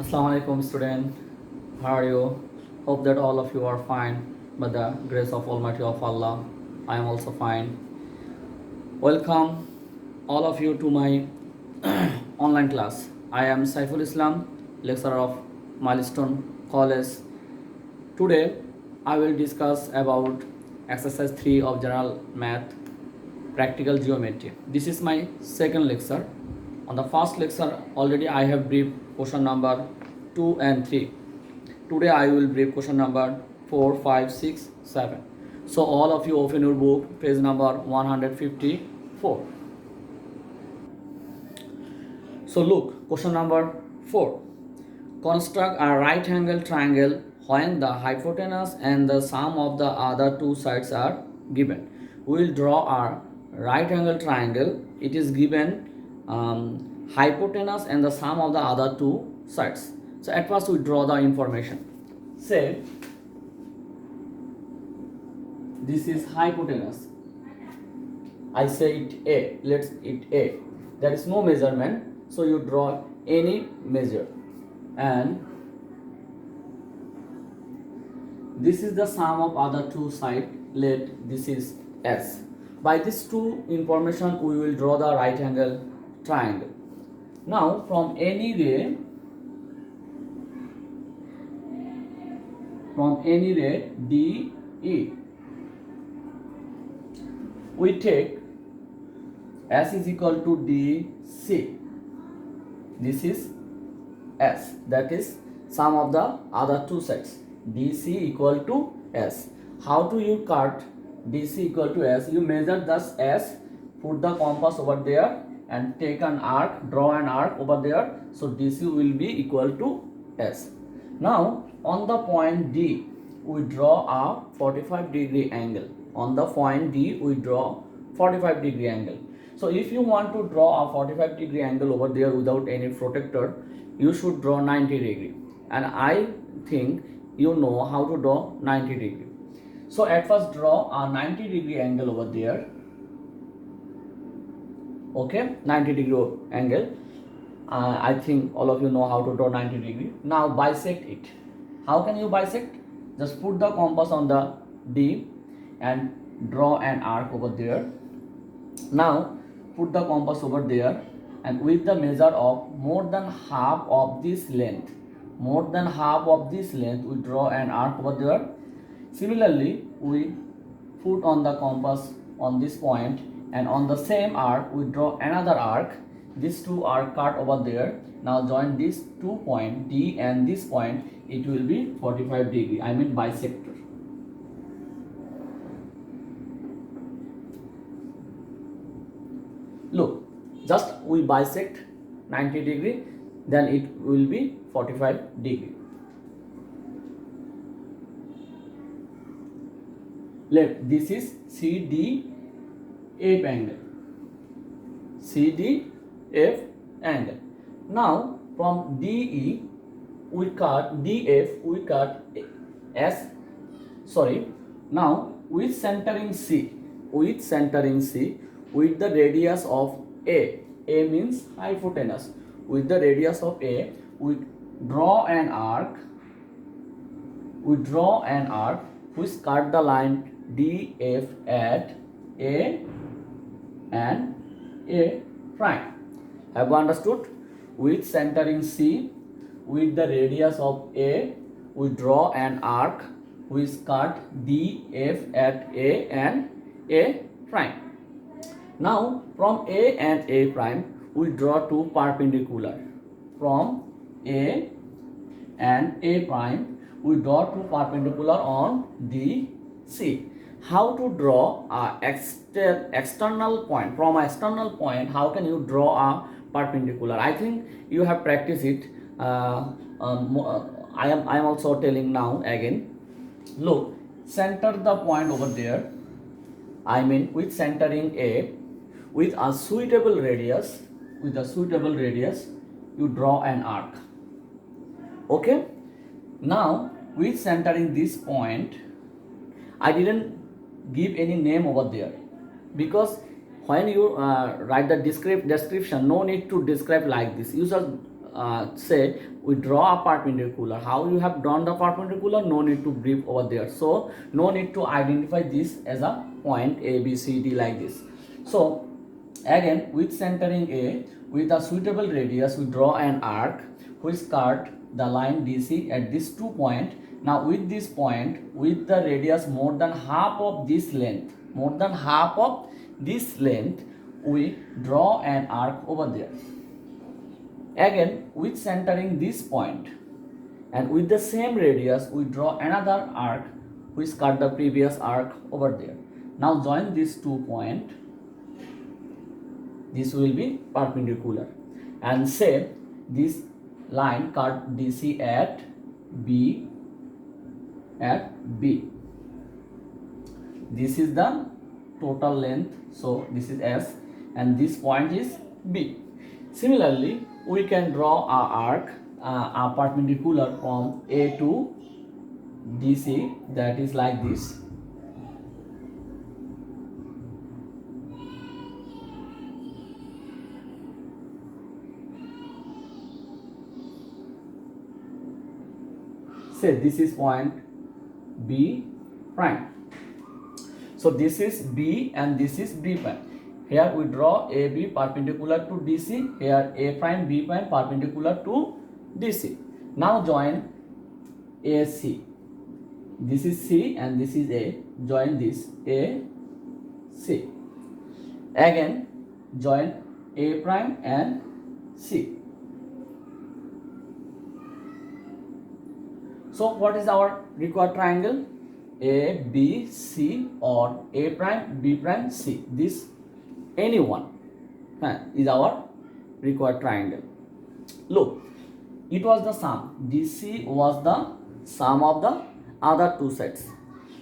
Assalamu alaikum student. How are you? Hope that all of you are fine by the grace of Almighty of Allah. I am also fine. Welcome all of you to my online class. I am Saiful Islam, lecturer of Milestone College. Today I will discuss about exercise 3 of general math practical geometry. This is my second lecture. On the first lecture already I have briefed question number 2 and 3. Today I will brief question number 4, 5, 6, 7. So all of you open your book, page number 154. So look, question number 4. Construct a right angle triangle when the hypotenuse and the sum of the other two sides are given. We will draw a right angle triangle. It is given hypotenuse and the sum of the other two sides. So at first we draw the information. Say this is hypotenuse. I say it A. Let's it A. There is no measurement, so you draw any measure. And this is the sum of other two sides. Let this is S. By this two information we will draw the right angle triangle. Now from any ray DE we take S is equal to DC. This is S, that is sum of the other two sides. DC equal to S. How do you cut DC equal to S? You measure this S, put the compass over there and take an arc, draw an arc over there. So DC will be equal to S. Now on the point D we draw a 45-degree angle. On the point D we draw 45-degree angle. So if you want to draw a 45-degree angle over there without any protector, you should draw 90-degree. And I think you know how to draw 90-degree. So at first draw a 90-degree angle over there. Okay, 90-degree angle. I think all of you know how to draw 90-degree. Now bisect it. How can you bisect? Just put the compass on the D and draw an arc over there. Now put the compass over there and with the measure of more than half of this length, we draw an arc over there. Similarly, we put on the compass on this point and on the same arc we draw another arc. These two are cut over there. Now join these 2 points D and this point, it will be 45-degree. I mean bisector. Look, just we bisect 90-degree, then it will be 45-degree. Let this is CDF angle. CDF angle. Now from DE we cut DF, we cut S. Sorry. Now with centering C, with the radius of A means hypotenuse. With the radius of A, we draw an arc. Which cut the line DF at A and A prime. Have you understood? With centering C, with the radius of A, we draw an arc which cut DF at A and A prime. Now from A and A prime we draw two perpendicular. From A and A prime we draw two perpendicular on DC. How to draw a external point? From an external point, how can you draw a perpendicular? I think you have practiced it. I am also telling now again. Look, center the point over there. I mean with centering A, with a suitable radius, you draw an arc. Okay. Now with centering this point, I didn't give any name over there because when you write the description, no need to describe like this. You just say we draw a perpendicular. How you have drawn the perpendicular? No need to brief over there. So no need to identify this as a point A, B, C, D like this. So again, with centering A, with a suitable radius, we draw an arc which cut the line DC at these 2 points. Now with this point, with the radius more than half of this length, we draw an arc over there. Again, with centering this point and with the same radius, we draw another arc which cut the previous arc over there. Now join these 2 points. This will be perpendicular, and say this line cut DC at B. This is the total length, so this is S, and this point is B. Similarly, we can draw a arc, a perpendicular from A to DC, that is like this. Say this is point B prime. So this is B and this is B prime. Here we draw AB perpendicular to DC. Here A prime B prime perpendicular to DC. Now join AC. This is C and this is A. Join this A C. Again join A prime and C. So what is our required triangle? A, B, C, or A prime, B prime, C. This any one is our required triangle. Look, it was the sum. DC was the sum of the other 2 sides.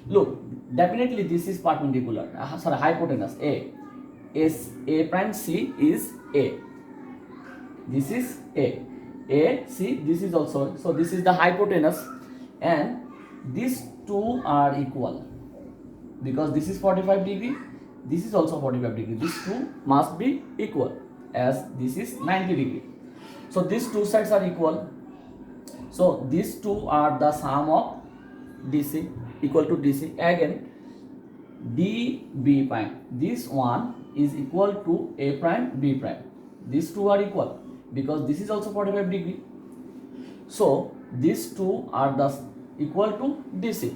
Look, definitely this is perpendicular. Hypotenuse A. A prime C is A. This is A. A, C, this is also. So this is the hypotenuse. And these 2 are equal because this is 45 degree, this is also 45 degree. These 2 must be equal as this is 90 degree. So these 2 sides are equal. So these 2 are the sum of DC equal to DC. Again DB prime, this one is equal to A prime B prime. These 2 are equal because this is also 45 degree. So these 2 are the equal to DC.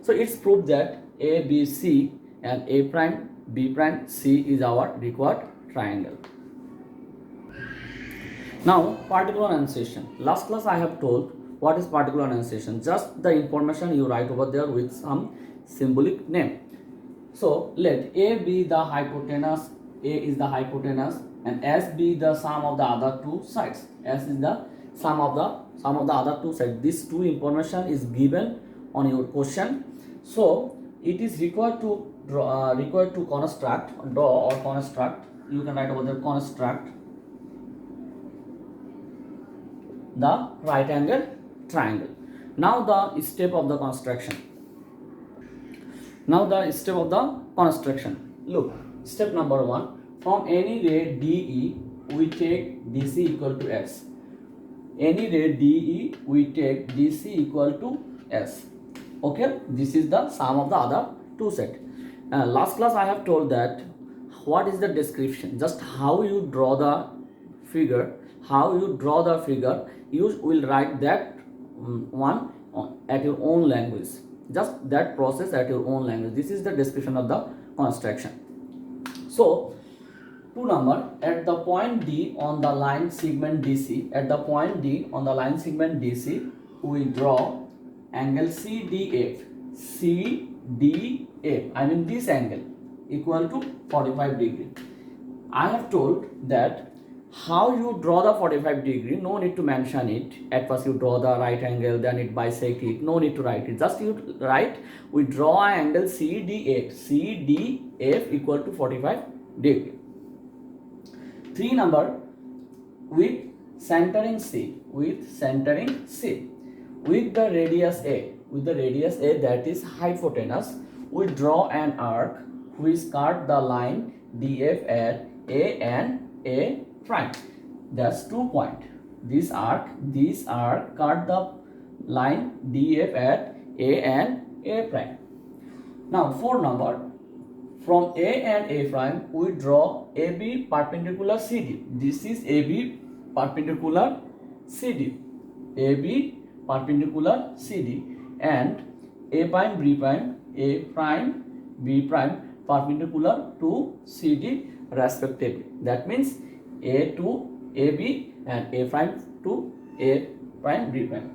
So it's proved that A, B, C and A prime, B prime, C is our required triangle. Now particular enunciation. Last class I have told what is particular enunciation. Just the information you write over there with some symbolic name. So let A be the hypotenuse, A is the hypotenuse, and S be the sum of the other 2 sides. S is the sum of the other 2 sides. This 2 information is given on your question. So it is required to draw, draw or construct. You can write over there construct the right angle triangle. Now the step of the construction. Look, step number 1. From any ray DE, we take DC equal to S. Any ray DE, we take DC equal to S. Okay, this is the sum of the other 2 sets. Last class I have told that what is the description, just how you draw the figure. You will write that one at your own language. Just that process at your own language. This is the description of the construction. So 2 number, at the point D on the line segment DC, we draw angle CDF. I mean this angle equal to 45 degree. I have told that how you draw the 45 degree, no need to mention it. At first you draw the right angle, then it bisect it. No need to write it. Just you write, we draw an angle CDF equal to 45 degree. 3 number, with centering C, with the radius A, that is hypotenuse, we draw an arc which cut the line DF at A and A prime. That's 2 point. this arc cut the line DF at A and A prime. Now 4 number, from A and A prime we draw AB perpendicular CD. This is AB perpendicular CD, AB perpendicular CD, and A prime B prime, A prime B prime perpendicular to CD respectively. That means A to AB and A prime to A prime B prime.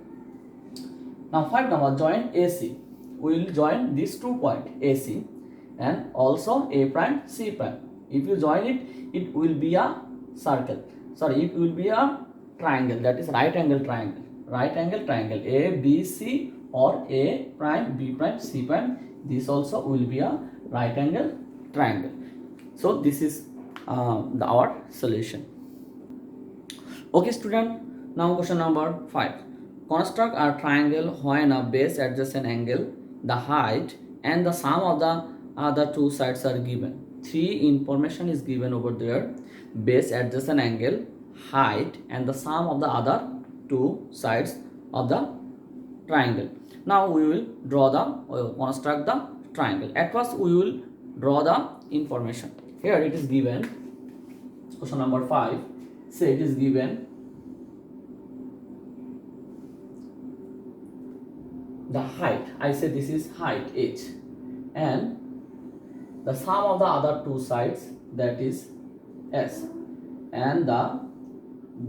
Now 5 number, join AC. We will join these 2 points AC and also A prime C prime. If you join it, it will be a circle. Sorry, it will be a triangle, that is right angle triangle. Right angle triangle A B C or A prime B prime C prime. This also will be a right angle triangle. So this is our solution. Okay student, now question number 5. Construct a triangle when a base adjacent angle, the height and the sum of the other two sides are given. 3 information is given over there: base adjacent angle, height and the sum of the other two sides of the triangle. Now we will construct the triangle. At first we will draw the information. Here it is given, question number 5. Say it is given the height, I say this is height h, and the sum of the other two sides, that is s, and the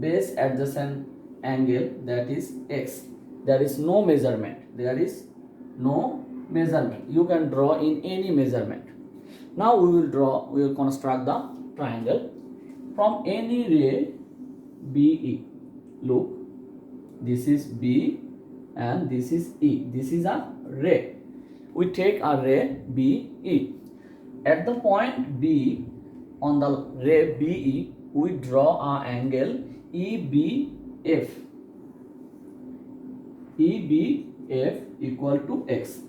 base adjacent angle, that is x. There is no measurement, you can draw in any measurement. Now we will construct the triangle from any ray BE. Look, this is B and this is E. This is a ray. We take a ray BE. At the point B, on the ray BE, we draw an angle EBF. EBF equal to x.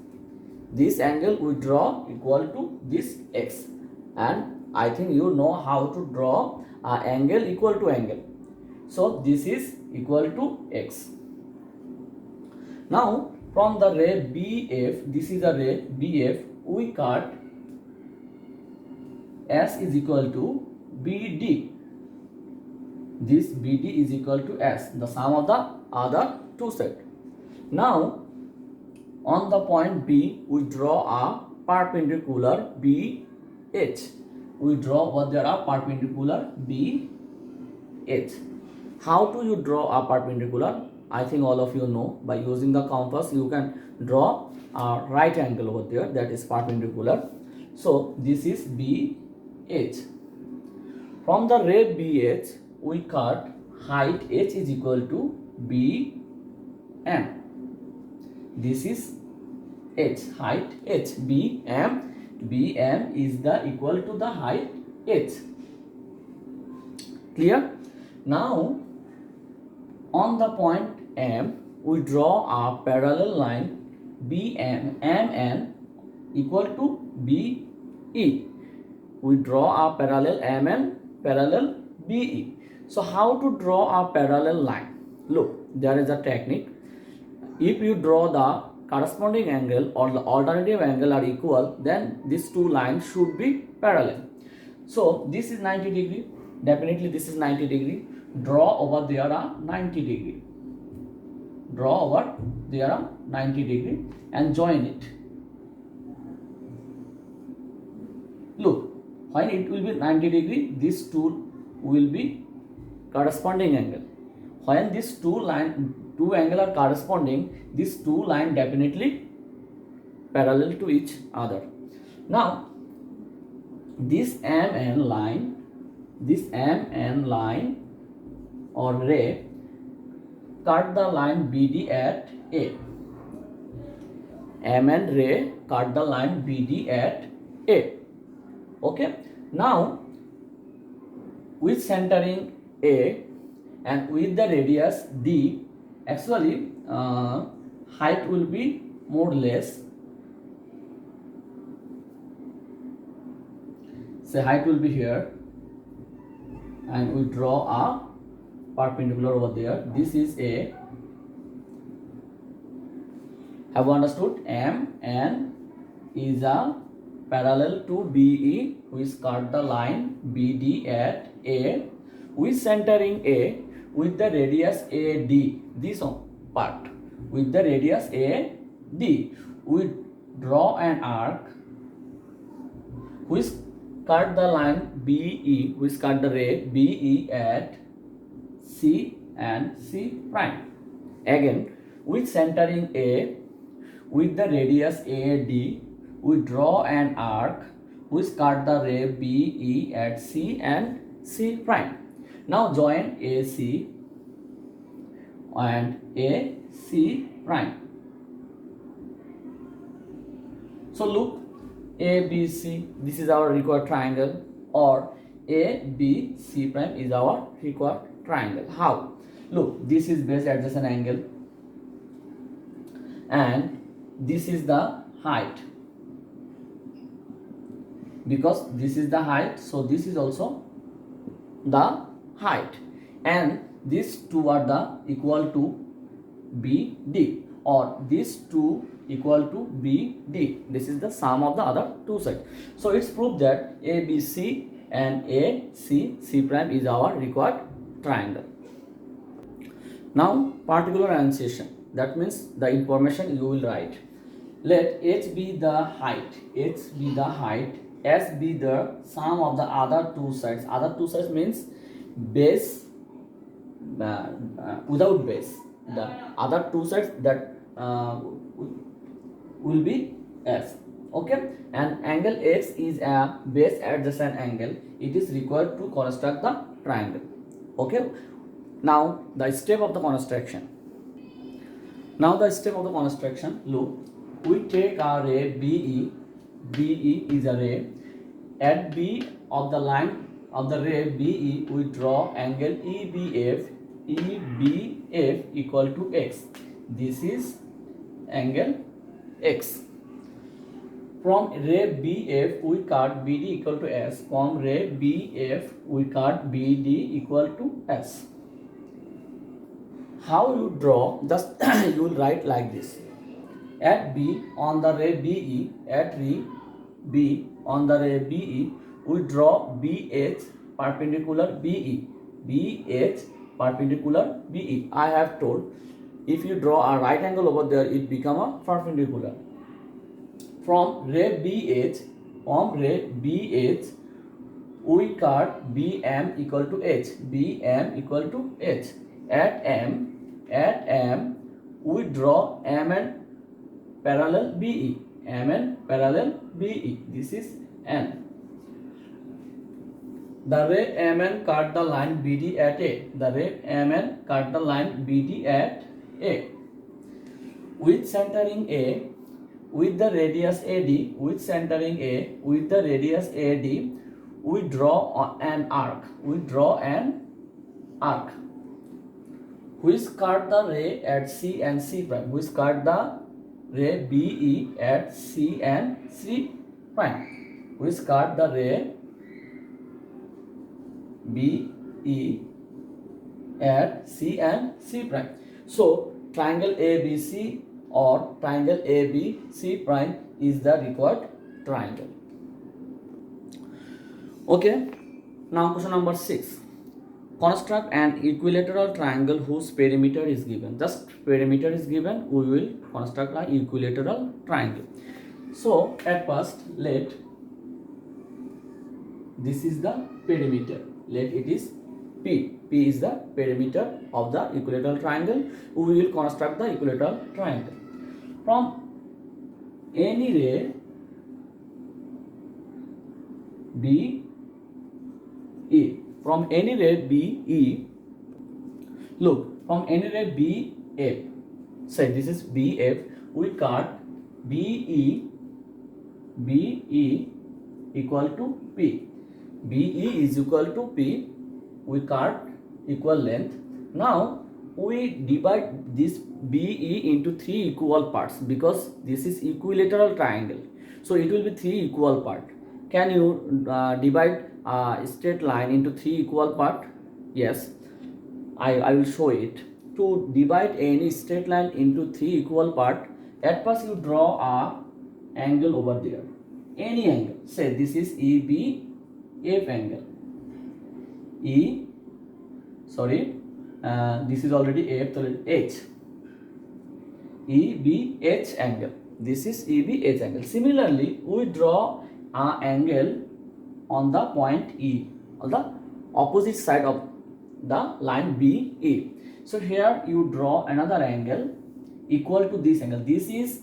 This angle we draw equal to this x, and I think you know how to draw an angle equal to angle. So this is equal to x. Now from the ray BF, this is a ray BF, we cut S is equal to BD. This BD is equal to S, the sum of the other two sides. Now on the point B, we draw a perpendicular BH. We draw what there are perpendicular BH. How do you draw a perpendicular? I think all of you know. By using the compass, you can draw a right angle over there, that is perpendicular. So this is BH. From the ray BH, we cut height h is equal to BM. This is h, height h, BM is the equal to the height h. Clear? Now on the point M, we draw a parallel line MN equal to BE. We draw a parallel MN parallel BE. So how to draw a parallel line? Look, there is a technique. If you draw the corresponding angle or the alternative angle are equal, then these two lines should be parallel. So this is 90 degree, definitely this is 90 degree. Draw over there a 90 degree. Draw over there a 90 degree and join it. Look, when it will be 90 degree, these two will be corresponding angle. When these two angle are corresponding, these two lines definitely parallel to each other. Now this MN line or ray cut the line BD at A. MN ray cut the line BD at A. Okay. Now with centering A and with the radius D, actually height will be more or less. Say height will be here, and we draw a perpendicular over there. This is A. Have you understood? MN is a parallel to BE. We cut the line BD at A with centering A with the radius AD. This part with the radius AD. We draw an arc which cut the line BE, which cut the ray BE at C and C prime. Again, with centering A with the radius AD, we draw an arc which cut the ray BE at C and C prime. Now join AC and AC prime. So look, ABC, this is our required triangle, or ABC prime is our required triangle. How? Look, this is base adjacent angle and this is the height. Because this is the height, so this is also the height, and these two are the equal to BD, or these two equal to BD. This is the sum of the other two sides. So it's proved that ABC and AC prime is our required triangle. Now particular annotation, that means the information you will write. Let H be the height, H be the height, S be the sum of the other two sides. Other two sides means base without base. The other two sides that will be S. Okay, and angle X is a base adjacent angle. It is required to construct the triangle. Okay, now the step of the construction. Look, we take our ray BE. BE is a ray. At B of the line of the ray BE, we draw angle EBF. EBF equal to X. This is angle X. From ray BF, we cut BD equal to S. From ray BF, we cut BD equal to S. How you draw? Just you will write like this. At B on the ray BE, at B on the ray BE, we draw BH perpendicular BE. BH perpendicular BE. I have told, if you draw a right angle over there, it become a perpendicular. From ray BH, we cut BM equal to H. BM equal to H. At M, we draw MN parallel BE. MN parallel BE. This is N. The ray MN cut the line BD at A. The ray MN cut the line BD at A. With centering A, with the radius AD, with centering A, with the radius AD, we draw an arc. We draw an arc which cut the ray at C and C prime. Which cut the ray BE at C and C prime. Which cut the ray BE at C and C prime. So triangle ABC or triangle ABC prime is the required triangle. Okay, now question number 6. Construct an equilateral triangle whose perimeter is given. Just perimeter is given, we will construct an equilateral triangle. So at first, let this is the perimeter. Let it is P. P is the perimeter of the equilateral triangle. We will construct the equilateral triangle. From any ray BE, from any ray BE, look, from any ray BF, say this is BF, we cut BE equal to P. BE is equal to P, we cut equal length. Now we divide this BE into 3 equal parts because this is equilateral triangle. So it will be 3 equal parts. Can you divide a straight line into 3 equal parts? Yes. I will show it. To divide any straight line into three equal parts, at first you draw a angle over there. Any angle. Say this is EBF angle. This is already F, so H. EBH angle. This is EBH angle. Similarly, we draw an angle on the point E, on the opposite side of the line BE. So here you draw another angle equal to this angle. This is,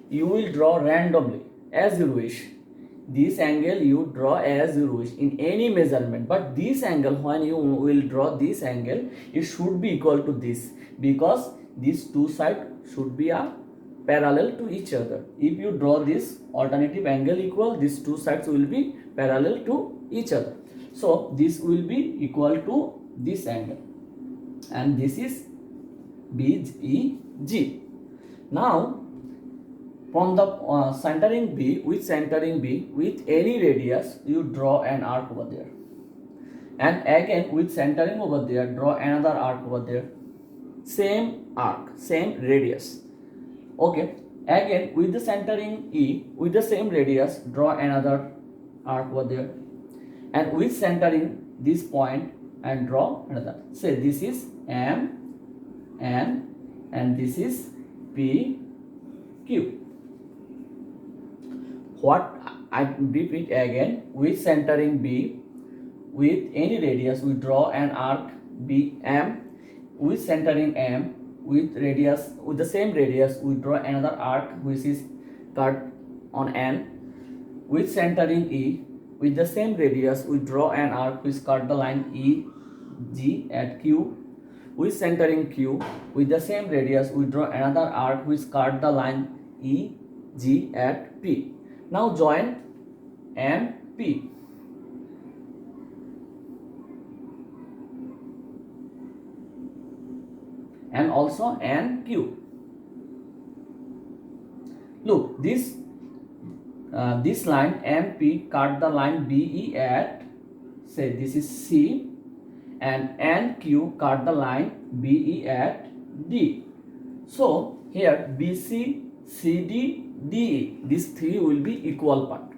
you will draw randomly as you wish. This angle you draw as you wish in any measurement, but this angle, when you will draw this angle, it should be equal to this, because these two sides should be a parallel to each other. If you draw this alternative angle equal, these two sides will be parallel to each other. So this will be equal to this angle, and this is BEG. Now from the centering B, with any radius, you draw an arc over there, and again with centering over there, draw another arc over there. Same arc, same radius. Okay, again with the centering E, with the same radius, draw another arc over there, and with centering this point and draw another. Say this is M, N, and this is P, Q. What I repeat again, with centering B, with any radius, we draw an arc BM. With centering M, with the same radius, we draw another arc which is cut on N. With centering E, with the same radius, we draw an arc which cut the line EG at Q. With centering Q, with the same radius, we draw another arc which cut the line EG at P. Now join M, P. And also N, Q. Look, this line MP cut the line BE at, say this is C, and NQ cut the line BE at D. So here BC, CD, DE, these three will be equal part.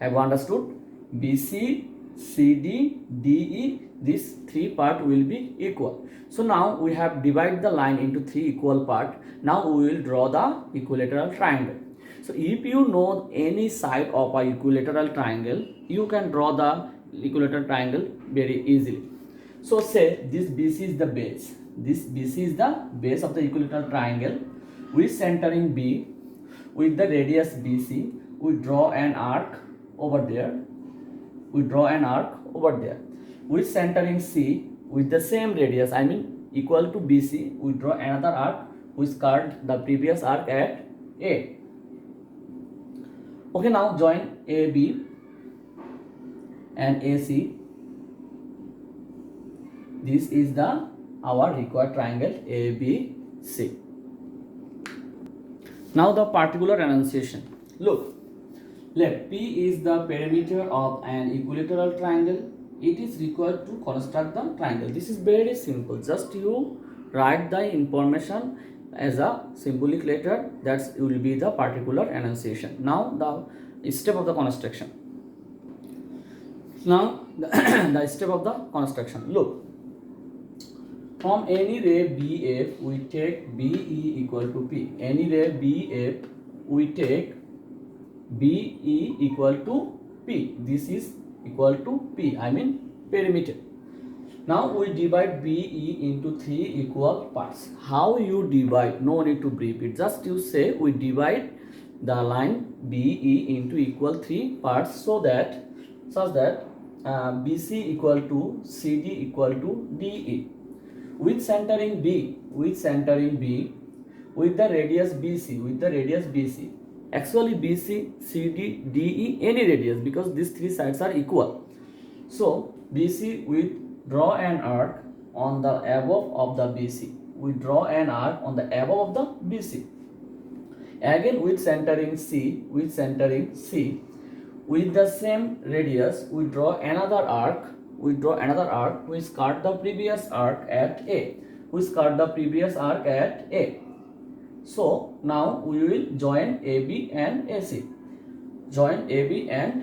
Have you understood? BC, CD, DE, these three part will be equal. So now we have divided the line into three equal part. Now we will draw the equilateral triangle. So if you know any side of a equilateral triangle, you can draw the equilateral triangle very easily. So say this BC is the base. This BC is the base of the equilateral triangle. With centering B, with the radius BC, we draw an arc over there. With centering C, with the same radius, I mean equal to BC, we draw another arc which cut the previous arc at A. Okay, now join AB and AC. This is our required triangle ABC. Now the particular enunciation. Look, let P is the perimeter of an equilateral triangle. It is required to construct the triangle. This is very simple. Just you write the information as a symbolic letter. That will be the particular enunciation. Now the step of the construction. Now the step of the construction. Look, from any ray BF, we take BE equal to P. Any ray BF, we take BE equal to P. This is equal to P, I mean perimeter. Now we divide BE into three equal parts. How you divide? No need to brief it. Just you say we divide the line BE into equal three parts, such that BC equal to CD equal to DE. With centering B, with the radius BC, actually BC, CD, DE, any radius, because these three sides are equal. So BC, we draw an arc on the above of the BC. We draw an arc on the above of the BC. Again with centering C, with the same radius, we draw another arc we draw another arc which cut the previous arc at A. Which cut the previous arc at A. So now we will join AB and AC. Join AB and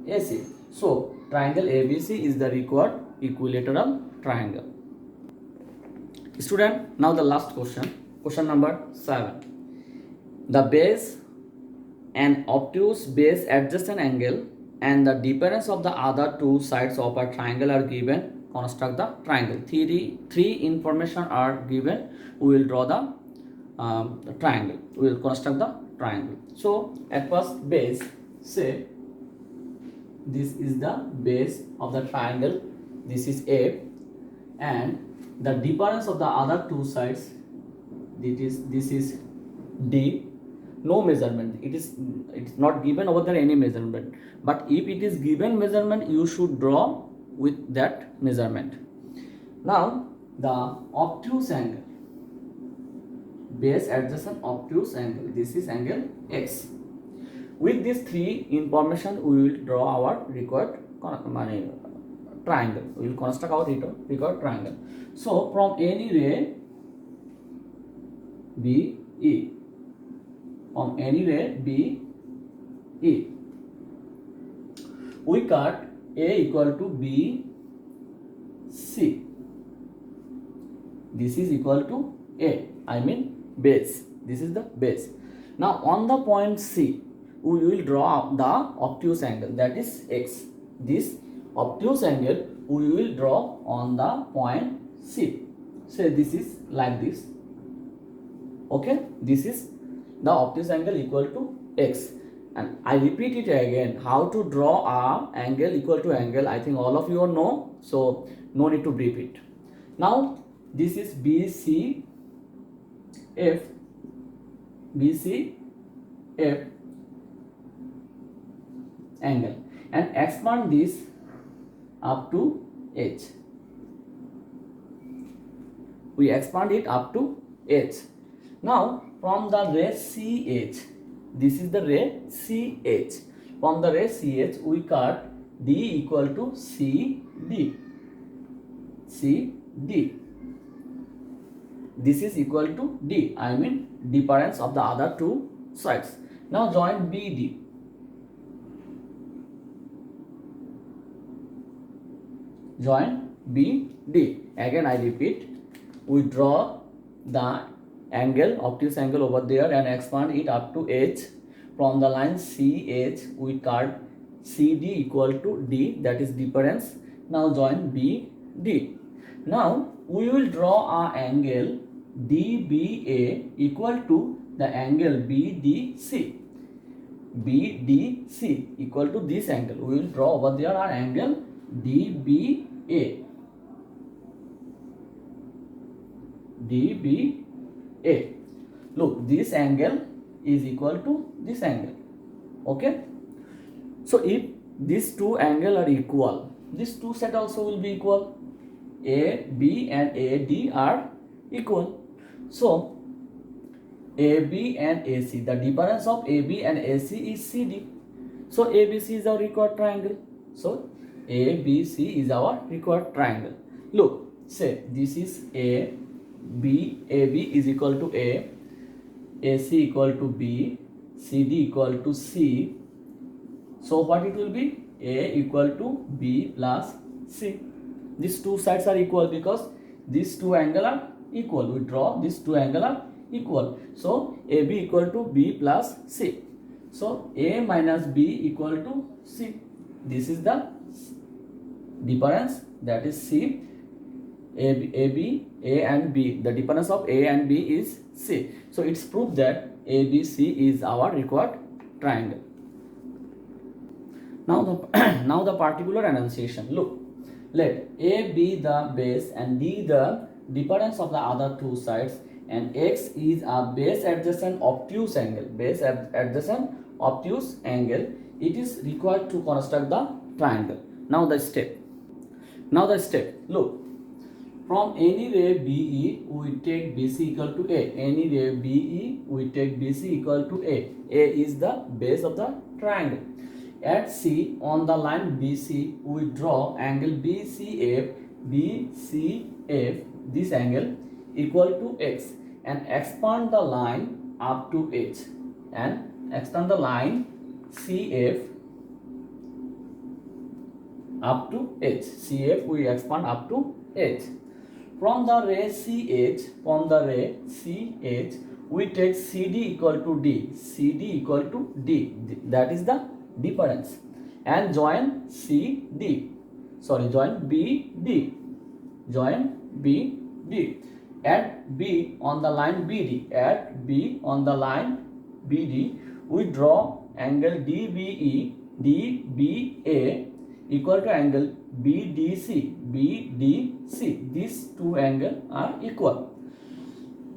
AC. So triangle ABC is the required equilateral triangle. Student, now the last question. Question number 7. The base and obtuse base adjacent angle and the difference of the other two sides of a triangle are given. Construct the triangle. Three information are given. We will draw the triangle. We will construct the triangle. So at first, base, say this is the base of the triangle. This is A, and the difference of the other two sides, this is D. No measurement. It's not given over there any measurement. But if it is given measurement, you should draw with that measurement. Now the obtuse angle, base adjacent obtuse angle, this is angle X. With these three information, we will draw our required triangle. We will construct our required triangle. So from any ray BE, from any ray BE, we cut A equal to BC. This is equal to A, I mean base. This is the base. Now on the point C, we will draw the obtuse angle, that is X. This obtuse angle we will draw on the point C. Say this is like this. Okay, this is the obtuse angle equal to X. And I repeat it again, how to draw a angle equal to angle, I think all of you know, so no need to brief it. Now this is BCF angle, and expand this up to H. We expand it up to H. Now from the ray CH, this is the ray CH. From the ray CH, we cut D equal to CD. CD. This is equal to D, I mean difference of the other two sides. Now join BD. Join BD. Again I repeat, we draw the angle, obtuse angle over there, and expand it up to H. From the line CH, we cut CD equal to D, that is difference. Now join BD. Now we will draw a angle DBA equal to the angle BDC. BDC equal to this angle. We will draw over there our angle DBA. DBA. Look, this angle is equal to this angle. Okay. So if these two angles are equal, these two sets also will be equal. AB and AD are equal. So AB and AC, the difference of AB and AC is CD. So ABC is our required triangle. So ABC is our required triangle. Look, say this is A, B, AB is equal to A, AC equal to B, CD equal to C. So what it will be? A equal to B plus C. These two sides are equal because these two angles are equal. We draw these two angles are equal. So AB equal to B plus C. So A minus B equal to C. This is the difference, that is C. A and B, the difference of A and B is C. So it's proof that ABC is our required triangle. Now the particular enunciation. Look, let A be the base and D the difference of the other two sides, and X is a base adjacent obtuse angle. Base adjacent obtuse angle. It is required to construct the triangle. Now the step. Look, from any ray BE, we take BC equal to A. Any ray BE, we take BC equal to A. A is the base of the triangle. At C, on the line BC, we draw angle BCF. BCF, this angle equal to X, and expand the line up to H, and extend the line CF up to H. CF we expand up to H. From the ray CH, we take CD equal to D. CD equal to D. That is the difference. And join CD. Sorry, join BD. Join BD. At B on the line BD. At B on the line BD, we draw angle DBE. DBA equal to angle BDC. BDC. These two angles are equal.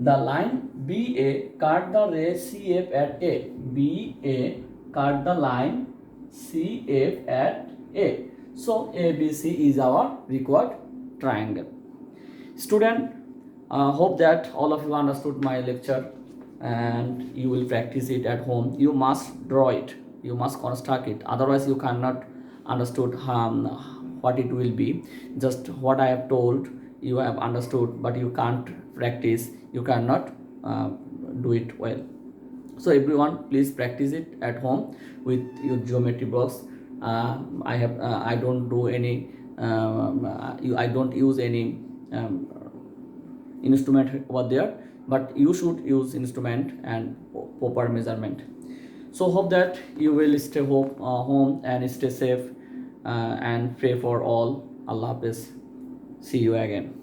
The line BA cut the ray CF at A. BA cut the line CF at A. So ABC is our required triangle. Student, hope that all of you understood my lecture and you will practice it at home. You must draw it. You must construct it. Otherwise, you cannot understood what it will be. Just what I have told you have understood, but you can't practice. You cannot do it well. So everyone, please practice it at home with your geometry box. I don't do any. I don't use any instrument over there, but you should use instrument and proper measurement. So hope that you will stay home and stay safe and pray for all. Allah Hafiz. See you again.